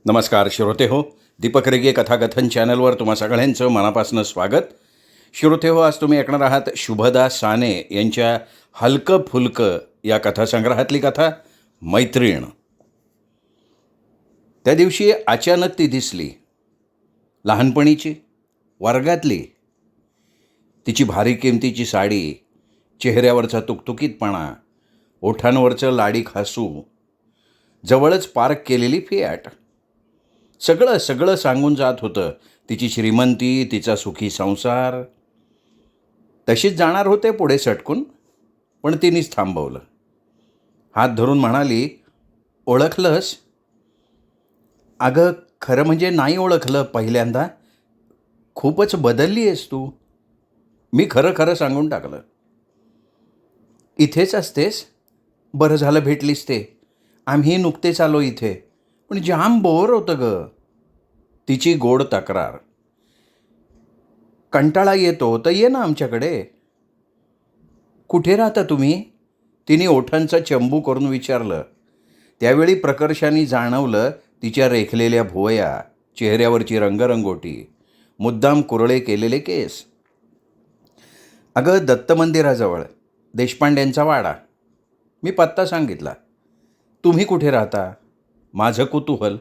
नमस्कार श्रोते हो, दीपक रेगे कथाकथन चॅनलवर तुम्हा सगळ्यांचं मनापासून स्वागत. श्रोते हो, आज तुम्ही ऐकणार आहात शुभदा साने यांच्या हलकं फुलकं या कथासंग्रहातली कथा मैत्रीण. त्या दिवशी अचानक ती दिसली, लहानपणीची, वर्गातली. तिची भारी किमतीची साडी, चेहऱ्यावरचा तुकतुकीतपणा, ओठांवरचं लाडीक हसू, जवळच पार्क केलेली फियाट, सगळं सांगून जात होतं. तिची श्रीमंती, तिचा सुखी संसार. तशीच जाणार होते पुढे सटकून, पण तिनेच थांबवलं. हात धरून म्हणाली, ओळखलंस? अगं खरं म्हणजे नाही ओळखलं पहिल्यांदा. खूपच बदलली आहेस तू. मी खरं सांगून टाकलं. इथेच असतेस? बरं झालं भेटलीस ते. आम्ही नुकतेच आलो इथे, पण जाम बोर होतं ग. तिची गोड तक्रार. कंटाळा येतो तर ये ना आमच्याकडे. कुठे राहता तुम्ही? तिने ओठांचा चंबू करून विचारलं. त्यावेळी प्रकर्षाने जाणवलं तिच्या रेखलेल्या भुवया, चेहऱ्यावरची रंगरंगोटी, मुद्दाम कुरळे केलेले केस. अगं दत्त मंदिराजवळ, देशपांड्यांचा वाडा. मी पत्ता सांगितला. तुम्ही कुठे राहता? माझं कुतूहल.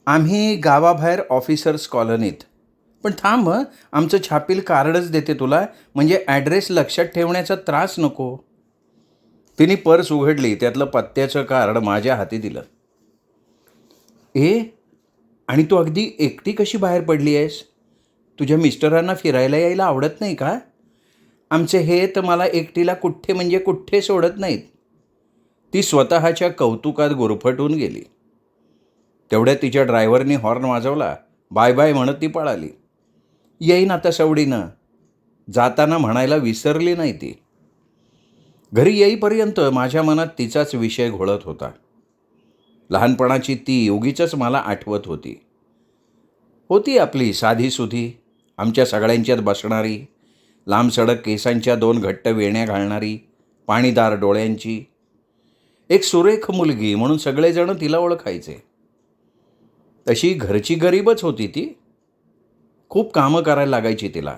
आम्ही गावाबाहेर ऑफिसर्स कॉलनीत. पण थांब, आमचं छापील कार्डच देते तुला, म्हणजे ॲड्रेस लक्षात ठेवण्याचा त्रास नको. तिने पर्स उघडली, त्यातलं पत्त्याचं कार्ड माझ्या हाती दिलं. आणि तू अगदी एकटी कशी बाहेर पडली आहेस? तुझ्या मिस्टरांना फिरायला यायला आवडत नाही का? आमचे हे तर मला एकटीला कुठे सोडत नाहीत. ती स्वतःच्या कौतुकात गुरफटून गेली. तेवढ्यात तिच्या ड्रायव्हरनी हॉर्न वाजवला. बाय बाय म्हणत ती पळाली. येईन आता सवडीनं, जाताना म्हणायला विसरली नाही ती. घरी येईपर्यंत माझ्या मनात तिचाच विषय घोळत होता. लहानपणाची ती उगीचच मला आठवत होती. आपली साधीसुधी, आमच्या सगळ्यांच्यात बसणारी, लांबसडक केसांच्या 2 घट्ट वेण्या घालणारी, पाणीदार डोळ्यांची, एक सुरेख मुलगी म्हणून सगळेजण तिला ओळखायचे. तशी घरची गरीबच होती ती. खूप कामं करायला लागायची तिला.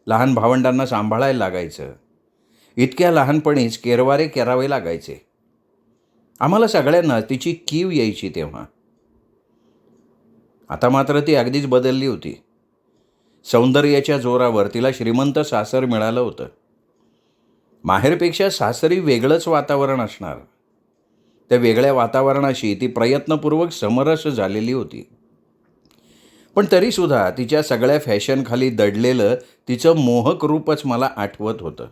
लहान भावंडांना सांभाळायला लागायचं. इतक्या लहानपणीच केरवारे करावे लागायचे. आम्हाला सगळ्यांना तिची कीव यायची तेव्हा. आता मात्र ती अगदीच बदलली होती. सौंदर्याच्या जोरावर तिला श्रीमंत सासर मिळालं होतं. माहेरपेक्षा सासरी वेगळंच वातावरण असणार. त्या वेगळ्या वातावरणाशी ती प्रयत्नपूर्वक समरस झालेली होती. पण तरीसुद्धा तिच्या सगळ्या फॅशनखाली दडलेलं तिचं मोहक रूपच मला आठवत होतं.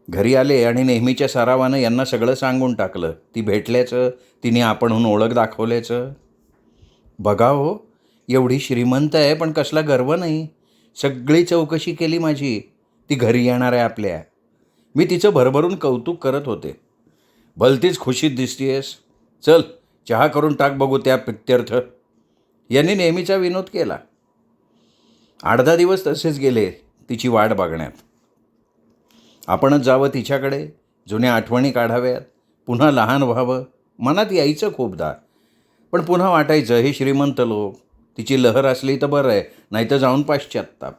घरी आले आणि नेहमीच्या सरावानं यांना सगळं सांगून टाकलं. ती भेटल्याचं, तिने आपणहून ओळख दाखवल्याचं. बघा हो, एवढी श्रीमंत आहे पण कसला गर्व नाही. सगळी चौकशी केली माझी. ती घरी येणार आहे आपल्या. मी तिचं भरभरून कौतुक करत होते. भलतीच खुशीत दिसतीयस. चल चहा करून टाक बघू त्या प्रित्यर्थ. यांनी नेहमीचा विनोद केला. 8-10 दिवस तसेच गेले तिची वाट बघण्यात. आपणच जावं तिच्याकडे, जुन्या आठवणी काढाव्यात, पुन्हा लहान व्हावं. मनात यायचं खूपदा, पण पुन्हा वाटायचं हे श्रीमंत लोक, तिची लहर असली तर बरं आहे, नाही तर जाऊन पाश्चात्ताप.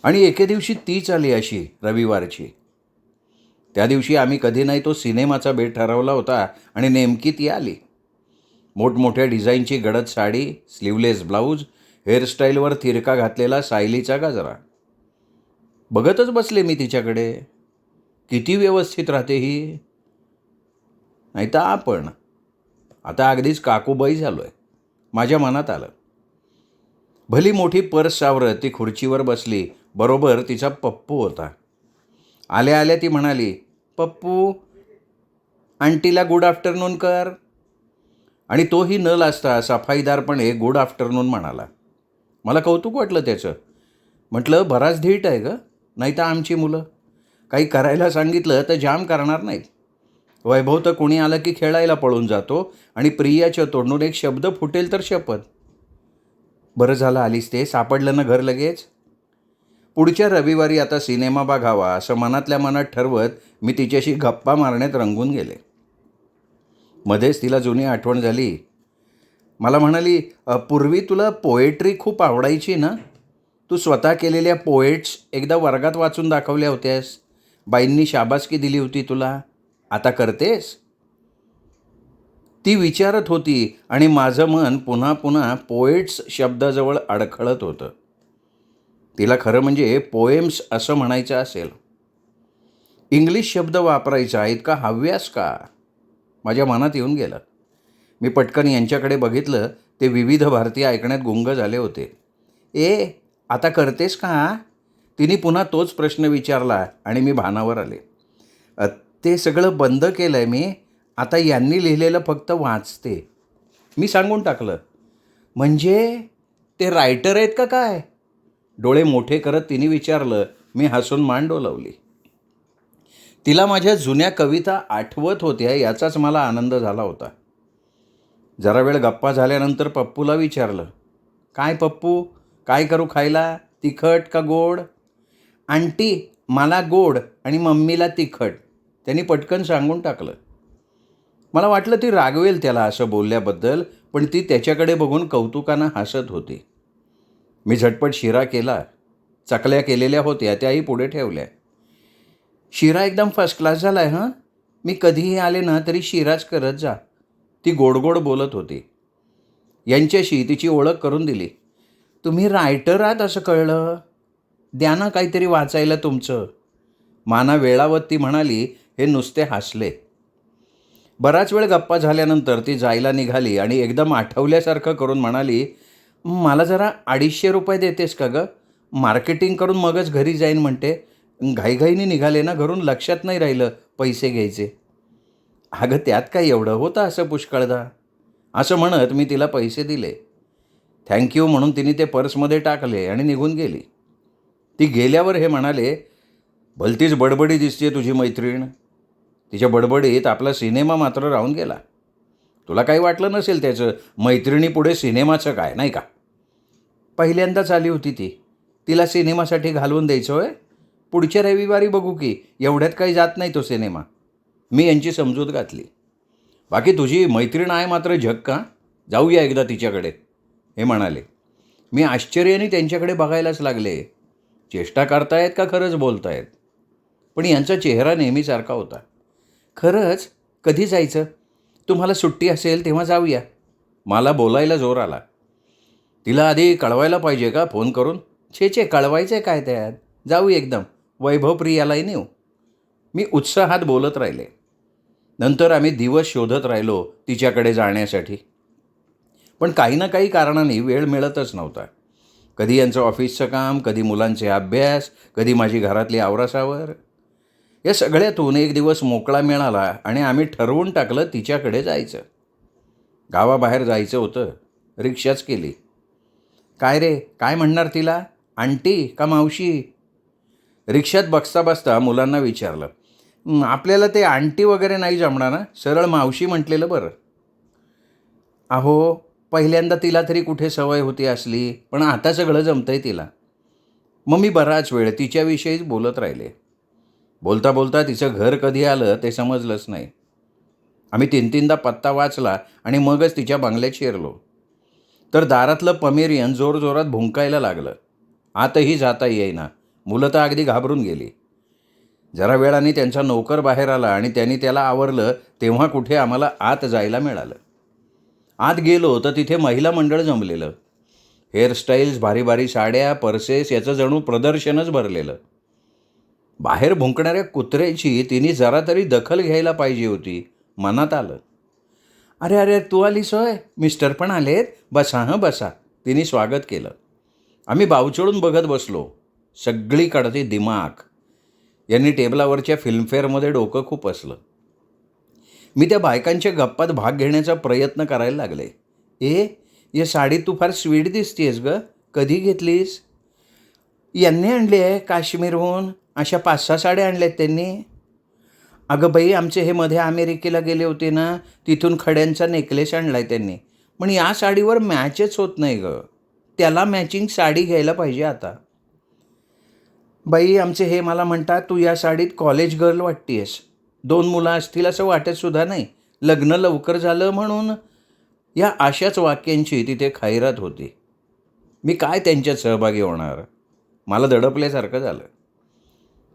आणि एके दिवशी तीच आली अशी रविवारची. त्या दिवशी आम्ही कधी नाही तो सिनेमाचा बेट ठरवला होता आणि नेमकी ती आली. मोठमोठ्या डिझाईनची गडद साडी, स्लीवलेस ब्लाऊज, हेअरस्टाईलवर तिरका घातलेला सायलीचा गजरा. बघतच बसले मी तिच्याकडे. किती व्यवस्थित राहते ही. नाही तर आपण आता अगदीच काकूबाई झालो आहे. माझ्या मनात आलं. भली मोठी पर्स सावरत ती खुर्चीवर बसली. बरोबर तिचा पप्पू होता. आल्या आल्या ती म्हणाली, पप्पू, आंटीला गुड आफ्टरनून कर. आणि तोही न लाजता सफाईदारपणे गुड आफ्टरनून म्हणाला. मला कौतुक वाटलं त्याचं. म्हटलं बराच धीट आहे गं. नाही तर आमची मुलं काही करायला सांगितलं तर जाम करणार नाहीत. वैभव तर कोणी आलं की खेळायला पळून जातो आणि प्रियाच्या तोंडून एक शब्द फुटेल तर शपथ. बरं झालं आलीस ते, सापडलं ना घर लगेच. पुढच्या रविवारी आता सिनेमा बघावा असं मनातल्या मनात ठरवत मी तिच्याशी गप्पा मारण्यात रंगून गेले. मध्येच तिला जुनी आठवण झाली. मला म्हणाली, पूर्वी तुला पोएट्री खूप आवडायची ना? तू स्वतः केलेल्या पोएट्स एकदा वर्गात वाचून दाखवल्या होत्यास. बाईंनी शाबासकी दिली होती तुला. आता करतेस?" ती विचारत होती आणि माझं मन पुन्हा पुन्हा पोएट्स शब्दाजवळ अडखळत होतं. तिला खरं म्हणजे पोएम्स असं म्हणायचं असेल. इंग्लिश शब्द वापरायचा इतका हव्यास का? माझ्या मनात येऊन गेलं. मी पटकन यांच्याकडे बघितलं. ते विविध भारतीय ऐकण्यात गुंग झाले होते. आता करतेस का?" तिने पुन्हा तोच प्रश्न विचारला आणि मी भानावर आले. ते सगळं बंद केलं आहे मी. आता यांनी लिहिलेलं फक्त वाचते." मी सांगून टाकलं. "म्हणजे ते रायटर आहेत का काय?" डोळे मोठे करत तिने विचारलं. मी हसून मान डोलावली. तिला माझ्या जुन्या कविता आठवत होत्या याचाच मला आनंद झाला होता. जरा वेळ गप्पा झाल्यानंतर पप्पूला विचारलं, "काय पप्पू, काय करू खायला? तिखट का गोड?" "आंटी, मला गोड आणि मम्मीला तिखट." त्यांनी पटकन सांगून टाकलं. मला वाटलं ती रागवेल त्याला असं बोलल्याबद्दल, पण ती त्याच्याकडे बघून कौतुकानं हसत होती. मी झटपट शिरा केला. चकल्या केलेल्या होत्या त्याही पुढे ठेवल्या. "शिरा एकदम फर्स्ट क्लास झाला आहे हां. मी कधीही आले ना तरी शिराच करत जा." ती गोड गोड बोलत होती. यांच्याशी तिची ओळख करून दिली. "तुम्ही रायटर आहात असं कळलं. द्या ना काहीतरी वाचायला तुमचं." माना वेळावत ती म्हणाली. हे नुसते हसले. बराच वेळ गप्पा झाल्यानंतर ती जायला निघाली आणि एकदम आठवल्यासारखं करून म्हणाली, "मला जरा 250 रुपये देतेस का गं? मार्केटिंग करून मगच घरी जाईन म्हणते. घाईघाईने निघाले ना घरून, लक्षात नाही राहिलं पैसे घ्यायचे." "अगं त्यात काय एवढं होतं असं पुष्कळदा." असं म्हणत मी तिला पैसे दिले. थँक्यू म्हणून तिने ते पर्समध्ये टाकले आणि निघून गेली. ती गेल्यावर हे म्हणाले, "भलतीच बडबडी दिसते तुझी मैत्रीण." तिच्या बडबडीत आपला सिनेमा मात्र राहून गेला. तुला काही वाटलं नसेल त्याचं, मैत्रिणीपुढे सिनेमाचं काय, नाही का? पहिल्यांदाच आली होती ती. तिला सिनेमासाठी घालवून द्यायचं होय? पुढच्या रविवारी बघू की, एवढ्यात काही जात नाही तो सिनेमा. मी यांची समजूत घातली. "बाकी तुझी मैत्रीण आहे मात्र झक्का. जाऊया एकदा तिच्याकडे," हे म्हणाले. मी आश्चर्याने त्यांच्याकडे बघायलाच लागले. चेष्टा करतायत का खरंच बोलतायत? पण यांचा चेहरा नेहमीसारखा होता. "खरंच? कधी जायचं? तुम्हाला सुट्टी असेल तेव्हा जाऊया." मला बोलायला जोर आला. "तिला आधी कळवायला पाहिजे का फोन करून?" "छे कळवायचं आहे काय त्यात? जाऊ एकदम. वैभवप्रियालाही नेऊ." मी उत्साहात बोलत राहिले. नंतर आम्ही दिवस शोधत राहिलो तिच्याकडे जाण्यासाठी. पण काही ना काही कारणाने वेळ मिळतच नव्हता. कधी यांचं ऑफिसचं काम, कधी मुलांचे अभ्यास, कधी माझी घरातली आवरासावर. या सगळ्यातून एक दिवस मोकळा मिळाला आणि आम्ही ठरवून टाकलं तिच्याकडे जायचं. गावाबाहेर जायचं होतं. रिक्षाच केली. "काय रे, काय म्हणणार तिला? आंटी का मावशी?" रिक्षात बसता बसता मुलांना विचारलं. "आपल्याला ते आंटी वगैरे नाही जमणार ना, सरळ मावशी म्हटलेलं बरं." "अहो, पहिल्यांदा तिला तरी कुठे सवय होती असली, पण आता सगळं जमतंय तिला." मग मी बराच वेळ तिच्याविषयीच बोलत राहिले. बोलता बोलता तिचं घर कधी आलं ते समजलंच नाही. आम्ही 3-3दा पत्ता वाचला आणि मगच तिच्या बंगल्यात शिरलो. तर दारातलं पमेरियन जोरजोरात भुंकायला लागलं. आतही जाता येईना. मुलं तर अगदी घाबरून गेली. जरा वेळाने त्यांचा नोकर बाहेर आला आणि त्यांनी त्याला आवरलं तेव्हा कुठे आम्हाला आत जायला मिळालं. आत गेलो तर तिथे महिला मंडळ जमलेलं. हेअरस्टाईल्स, भारी भारी साड्या, पर्सेस याचं जणू प्रदर्शनच भरलेलं. बाहेर भुंकणाऱ्या कुत्र्याची तिने जरा तरी दखल घ्यायला पाहिजे होती. मनात आलं. "अरे अरे, तू आलीस होय? मिस्टर पण आलेत? बसा बसा." तिने स्वागत केलं. आम्ही बावचळून बघत बसलो. सगळीकडचे दिमाग. यांनी टेबलावरच्या फिल्मफेअरमध्ये डोकं खुपसलं. मी त्या बायकांच्या गप्पात भाग घेण्याचा प्रयत्न करायला लागले. या साडीत तू फार स्वीट दिसतेस गं. कधी घेतलीस?" "यांनी आणली आहे काश्मीरहून. अशा 5-6 साड्या आणल्यात त्यांनी." "अगं बाई, आमचे हे मध्ये अमेरिकेला गेले होते ना, तिथून खड्यांचा नेकलेस आणलाय त्यांनी. पण या साडीवर मॅचच होत नाही गं. त्याला मॅचिंग साडी घ्यायला पाहिजे आता." "बाई, आमचे हे मला म्हणतात तू या साडीत कॉलेज गर्ल वाटतेस. 2 मुलं असतील असं वाटत सुद्धा नाही. लग्न लवकर झालं म्हणून. या अशाच वाक्यांची तिथे खैरात होती. मी काय त्यांच्यात सहभागी होणार. मला दडपल्यासारखं झालं.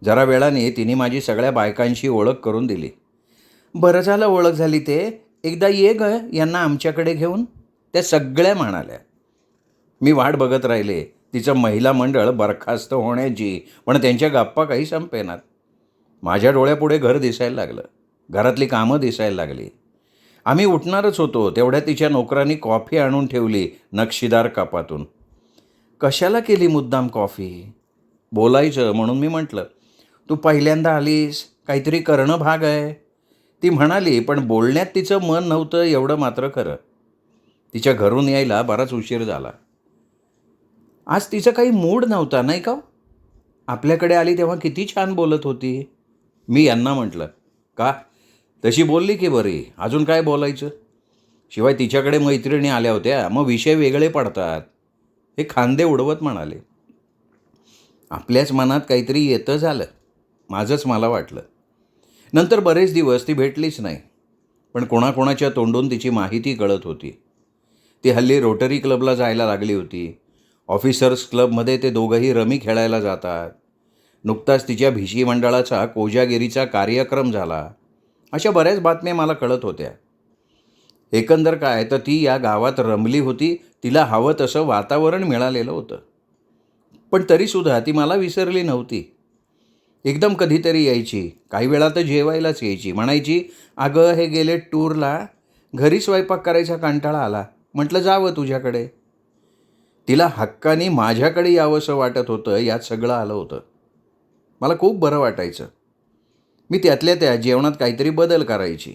जरा वेळाने तिने माझी सगळ्या बायकांशी ओळख करून दिली. बरं झालं ओळख झाली ते. एकदा ये ग यांना आमच्याकडे घेऊन, त्या सगळ्या म्हणाल्या. मी वाट बघत राहिले तिचं महिला मंडळ बरखास्त होण्याची, पण त्यांच्या गप्पा काही संपेनात. माझ्या डोळ्यापुढे घर दिसायला लागलं. घरातली कामं दिसायला लागली. आम्ही उठणारच होतो तेवढ्या तिच्या नोकरांनी कॉफी आणून ठेवली नक्षीदार कपातून. कशाला केली मुद्दाम कॉफी? बोलायचं म्हणून मी म्हटलं, तू पहिल्यांदा आलीस, काहीतरी करणं भाग आहे. ती म्हणाली, पण बोलण्यात तिचं मन नव्हतं एवढं मात्र खरं. तिच्या घरून यायला बराच उशीर झाला. आज तिचं काही मूड नव्हता नाही का? आपल्याकडे आली तेव्हा किती छान बोलत होती. मी यांना म्हटलं, का? तशी बोलली की बरी, अजून काय बोलायचं. शिवाय तिच्याकडे मैत्रिणी आल्या होत्या, मग विषय वेगळे पडतात. हे खांदे उडवत म्हणाले. आपल्याच मनात काहीतरी येतं झालं, माझंच मला वाटलं. नंतर बरेच दिवस ती भेटलीच नाही, पण कोणाकोणाच्या तोंडून तिची माहिती कळत होती. ती हल्ली रोटरी क्लबला जायला लागली होती. ऑफिसर्स क्लबमध्ये ते दोघंही रमी खेळायला जातात. नुकताच तिच्या भिशी मंडळाचा कोजागिरीचा कार्यक्रम झाला. अशा बऱ्याच बातम्या मला कळत होत्या. एकंदर काय तर ती या गावात रमली होती. तिला हवं तसं वातावरण मिळालेलं होतं. पण तरीसुद्धा ती मला विसरली नव्हती. एकदम कधीतरी यायची, काही वेळा तर जेवायलाच यायची. म्हणायची, अगं हे गेले टूरला, घरी स्वयंपाक करायचा कंटाळा आला, म्हटलं जावं तुझ्याकडे. तिला हक्काने माझ्याकडे यावंसं वाटत होतं. यात सगळं आलं होतं. मला खूप बरं वाटायचं. मी त्यातल्या त्या जेवणात काहीतरी बदल करायची.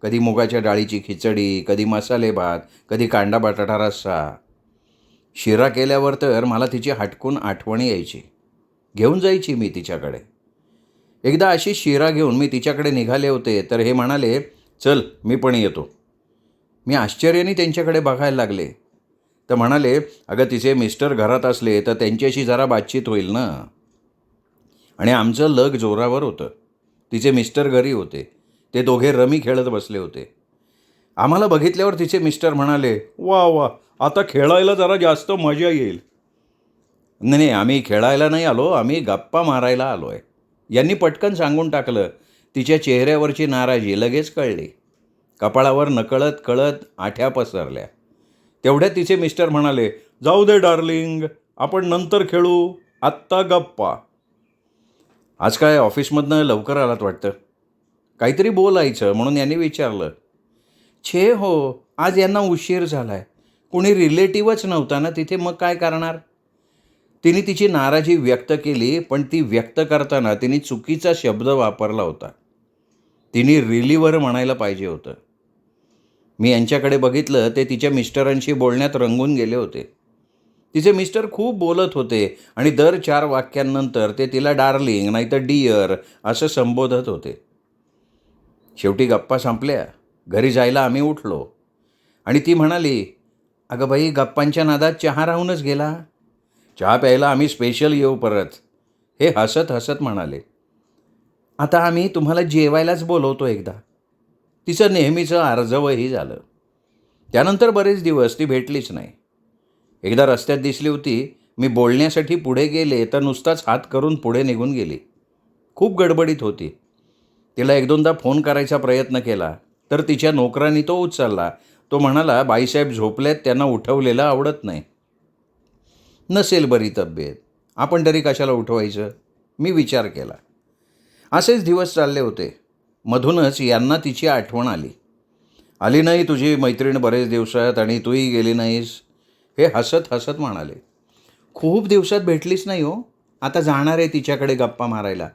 कधी मुगाच्या डाळीची खिचडी, कधी मसाले भात, कधी कांदा बटाटा रस्सा. शिरा केल्यावर तर मला तिची हटकून आठवण यायची. घेऊन जायची मी तिच्याकडे. एकदा अशी शिरा घेऊन मी तिच्याकडे निघाले होते तर हे म्हणाले, चल मी पण येतो. मी आश्चर्याने त्यांच्याकडे बघायला लागले. तर म्हणाले, अगं तिचे मिस्टर घरात असले तर त्यांच्याशी जरा बातचीत होईल ना. आणि आमचं लग जोरावर होतं. तिचे मिस्टर घरी होते. ते दोघे रमी खेळत बसले होते. आम्हाला बघितल्यावर तिचे मिस्टर म्हणाले, वा वा, आता खेळायला जरा जास्त मजा येईल. नाही, आम्ही खेळायला नाही आलो, आम्ही गप्पा मारायला आलो आहे. यांनी पटकन सांगून टाकलं. तिच्या चेहऱ्यावरची नाराजी लगेच कळली. कपाळावर नकळत कळत आठ्या पसरल्या. तेवढ्यात तिचे मिस्टर म्हणाले, जाऊ दे डार्लिंग, आपण नंतर खेळू, आत्ता गप्पा. आज काय ऑफिसमधनं लवकर आलात वाटतं. काहीतरी बोलायचं म्हणून यांनी विचारलं. छे हो, आज यांना उशीर झाला आहे. कोणी रिलेटिव्हच नव्हता ना तिथे, मग काय करणार. तिने तिची नाराजी व्यक्त केली, पण ती व्यक्त करताना तिने चुकीचा शब्द वापरला होता. तिने रिलीव्हर म्हणायला पाहिजे होतं. मी यांच्याकडे बघितलं ते तिच्या मिस्टरांशी बोलण्यात रंगून गेले होते. तिचे मिस्टर खूप बोलत होते आणि दर 4 वाक्यांनंतर ते तिला डार्लिंग नाहीतर डिअर असं संबोधत होते. शेवटी गप्पा संपल्या. घरी जायला आम्ही उठलो आणि ती म्हणाली, अगं बाई, गप्पांच्या नादात चहा राहूनच गेला. चहा प्यायला आम्ही स्पेशल येऊ परत, हे हसत हसत म्हणाले. आता आम्ही तुम्हाला जेवायलाच बोलवतो एकदा. तिचं नेहमीचं अर्जवही झालं. त्यानंतर बरेच दिवस ती भेटलीच नाही. एकदा रस्त्यात दिसली होती. मी बोलण्यासाठी पुढे गेले तर नुसताच हात करून पुढे निघून गेली. खूप गडबडीत होती. तिला 1-2दा फोन करायचा प्रयत्न केला तर तिच्या नोकरांनी तो उचलला. तो म्हणाला, बाईसाहेब झोपल्यात, त्यांना उठवलेलं आवडत नाही. नसेल बरी तब्येत, आपण तरी कशाला उठवायचं, मी विचार केला. असेच दिवस चालले होते. मधूनच यांना तिची आठवण आली. आली नाही तुझी मैत्रीण बरेच दिवसात आणि तूही गेली नाहीस, हे हसत हसत म्हणाले. खूप दिवसात भेटलीच नाही हो. आता जाणार आहे तिच्याकडे गप्पा मारायला.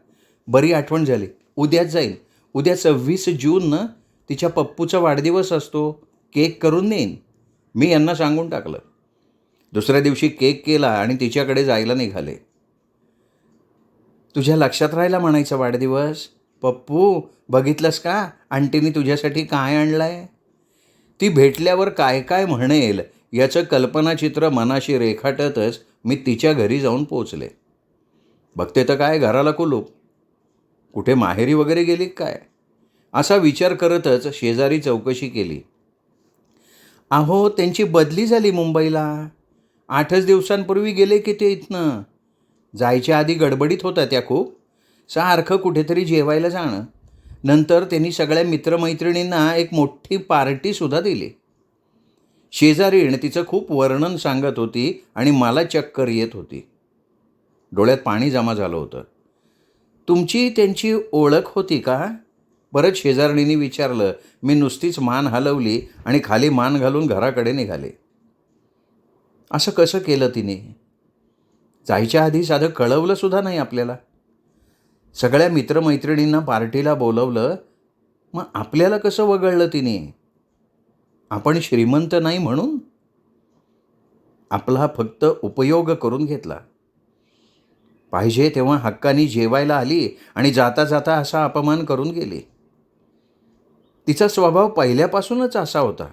बरी आठवण झाली. उद्याच जाईन. उद्या 26 जून ना, तिच्या पप्पूचा वाढदिवस असतो. केक करून देईन, मी यांना सांगून टाकलं. दुसऱ्या दिवशी केक केला आणि तिच्याकडे जायला निघाले. तुझ्या लक्षात राहिला म्हणायचा वाढदिवस. पप्पू, बघितलंस का आंटीने तुझ्यासाठी काय आणलं आहे. ती भेटल्यावर काय काय म्हणेल याचं कल्पनाचित्र मनाशी रेखाटतच मी तिच्या घरी जाऊन पोचले. बघते तर काय, घराला कुलूप. कुठे माहेरी वगैरे गेली काय. असा विचार करतच शेजारी चौकशी केली. अहो, त्यांची बदली झाली मुंबईला. 8च दिवसांपूर्वी गेले की ते इथनं. जायच्या आधी गडबडीत होत्या त्या खूप. सारखं कुठेतरी जेवायला जाणं. नंतर त्यांनी सगळ्या मित्रमैत्रिणींना एक मोठी पार्टीसुद्धा दिली. शेजारीण तिचं खूप वर्णन सांगत होती आणि मला चक्कर येत होती. डोळ्यात पाणी जमा झालं होतं. तुमची त्यांची ओळख होती का? परत शेजारणींनी विचारलं. मी नुसतीच मान हलवली आणि खाली मान घालून घराकडे निघाले. असं कसं केलं तिने? जायच्या आधी साधं कळवलं सुद्धा नाही आपल्याला. सगळ्या मित्रमैत्रिणींना पार्टीला बोलवलं, मग आपल्याला कसं वगळलं तिने? आपण श्रीमंत नाही म्हणून? आपला फक्त उपयोग करून घेतला. पाहिजे तेव्हा हक्कानी जेवायला आली आणि जाता जाता असा अपमान करून गेली. तिचा स्वभाव पहिल्यापासूनच असा होता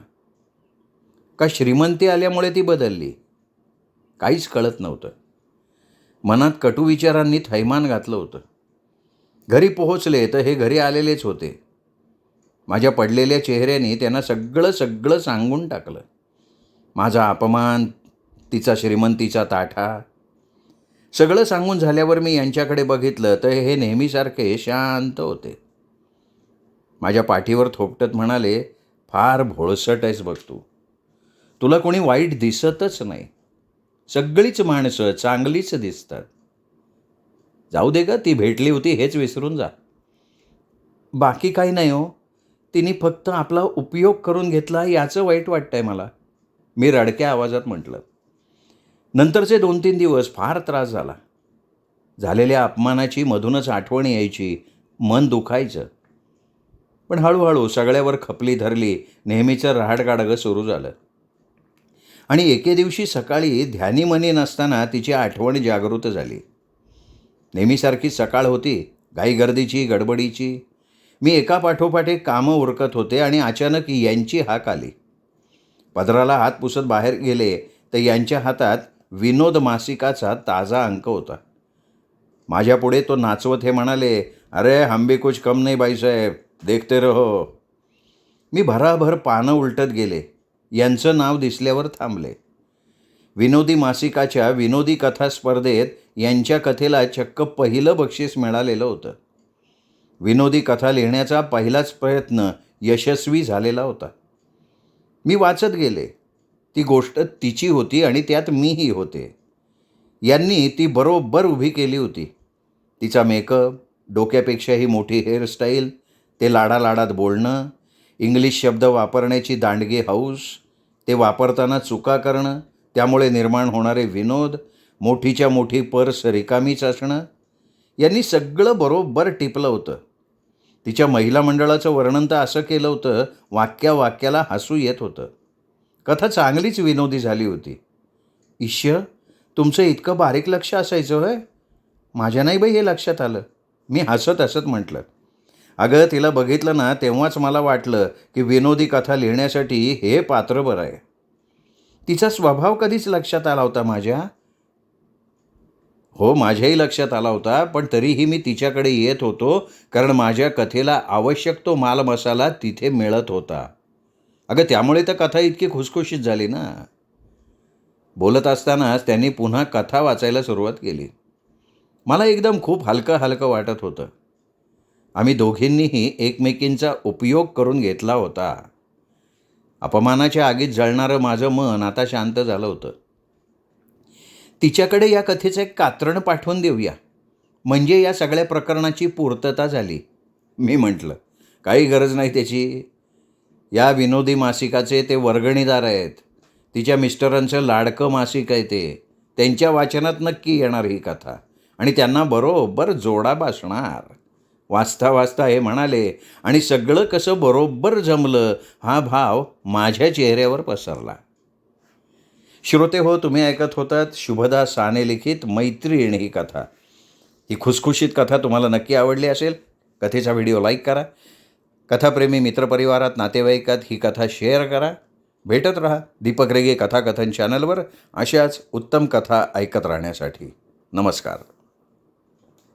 का श्रीमंती आल्यामुळे ती बदलली? काहीच कळत नव्हतं. मनात कटू विचारांनी थैमान घातलं होतं. घरी पोहोचले तर हे घरी आलेलेच होते. माझ्या पडलेल्या चेहऱ्याने त्यांना सगळं सांगून टाकलं. माझा अपमान, तिचा श्रीमंतीचा ताठा. सगळं सांगून झाल्यावर मी यांच्याकडे बघितलं तर हे नेहमीसारखे शांत होते. माझ्या पाठीवर थोपटत म्हणाले, फार भोळसट आहेस बघ तू. तुला कोणी वाईट दिसतच नाही. सगळीच माणसं चांगलीच दिसतात. जाऊ दे का, ती भेटली होती हेच विसरून जा. बाकी काही नाही हो. तिने फक्त आपला उपयोग करून घेतला याचं वाईट वाटतंय मला, मी रडक्या आवाजात म्हटलं. नंतरचे 2-3 दिवस फार त्रास झाला. झालेल्या अपमानाची मधूनच आठवण यायची, मन दुखायचं. पण हळूहळू सगळ्यावर खपली धरली. नेहमीचं रहाटगाडगं सुरू झालं. आणि एके दिवशी सकाळी ध्यानीमनी नसताना तिची आठवण जागृत झाली. नेहमीसारखी सकाळ होती, घाईगर्दीची, गडबडीची. मी एकापाठोपाठ एक कामं उरकत होते आणि अचानक यांची हाक आली. पदराला हात पुसत बाहेर गेले तर यांच्या हातात विनोद मासिकाचा ताजा अंक होता. माझ्यापुढे तो नाचवत हे म्हणाले, अरे हम भी कुछ कम नहीं भाई साहेब, देखते रहो. मी भराभर पानं उलटत गेले. यांचं नाव दिसल्यावर थांबले. विनोदी मासिकाच्या विनोदी कथा स्पर्धेत यांच्या कथेला चक्क पहिलं बक्षीस मिळालेलं होतं. विनोदी कथा लिहिण्याचा पहिलाच प्रयत्न यशस्वी झालेला होता. मी वाचत गेले. ती गोष्ट तिची होती आणि त्यात मीही होते. यांनी ती बरोबर उभी केली होती. तिचा मेकअप, डोक्यापेक्षाही मोठी हेअरस्टाईल, ते लाडालाडात बोलणं, इंग्लिश शब्द वापरण्याची दांडगी हौस, ते वापरताना चुका करणं, त्यामुळे निर्माण होणारे विनोद, मोठीच्या मोठी पर्स रिकामीच असणं, यांनी सगळं बरोबर टिपलं होतं. तिच्या महिला मंडळाचं वर्णन तर असं केलं होतं, वाक्याला हसू येत होतं. कथा चांगलीच विनोदी झाली होती. ईश्य, तुमचं इतकं बारीक लक्ष असायचं होय? माझ्या नाही बाई हे लक्षात आलं, मी हसत म्हटलं. अगं, तिला बघितलं ना तेव्हाच मला वाटलं की विनोदी कथा लिहिण्यासाठी हे पात्र बरं आहे. तिचा स्वभाव कधीच लक्षात आला होता माझ्या? हो, माझ्याही लक्षात आला होता, पण तरीही मी तिच्याकडे येत होतो कारण माझ्या कथेला आवश्यक तो माल मसाला तिथे मिळत होता. अगं, त्यामुळे तर कथा इतकी खुसखुशीत झाली ना. बोलत असतानाच त्यांनी पुन्हा कथा वाचायला सुरुवात केली. मला एकदम खूप हलकं वाटत होतं. आम्ही दोघींनीही एकमेकींचा उपयोग करून घेतला होता. अपमानाच्या आगीत जळणारं माझं मन आता शांत झालं होतं. तिच्याकडे या कथेचं एक कात्रण पाठवून देऊया, म्हणजे या सगळ्या प्रकरणाची पूर्तता झाली. मी म्हटलं, काही गरज नाही त्याची. या विनोदी मासिकाचे ते वर्गणीदार आहेत. तिच्या मिस्टरांचं लाडकं मासिक आहे ते. त्यांच्या वाचनात नक्की येणार ही कथा आणि त्यांना बरोबर जोडा बसणार. वाचता हे म्हणाले आणि सगळं कसं बरोबर जमलं हा भाव माझ्या चेहऱ्यावर पसरला. श्रोते हो, तुम्ही ऐकत होतात शुभदा साने लिखित मैत्रीण ही कथा. ही खुसखुशीत कथा तुम्हाला नक्की आवडली असेल. कथेचा व्हिडिओ लाईक करा. कथाप्रेमी मित्रपरिवारात, नातेवाईकात ही कथा शेअर करा. भेटत राहा दीपक रेगे कथाकथन चॅनलवर अशाच उत्तम कथा ऐकत राहण्यासाठी. नमस्कार.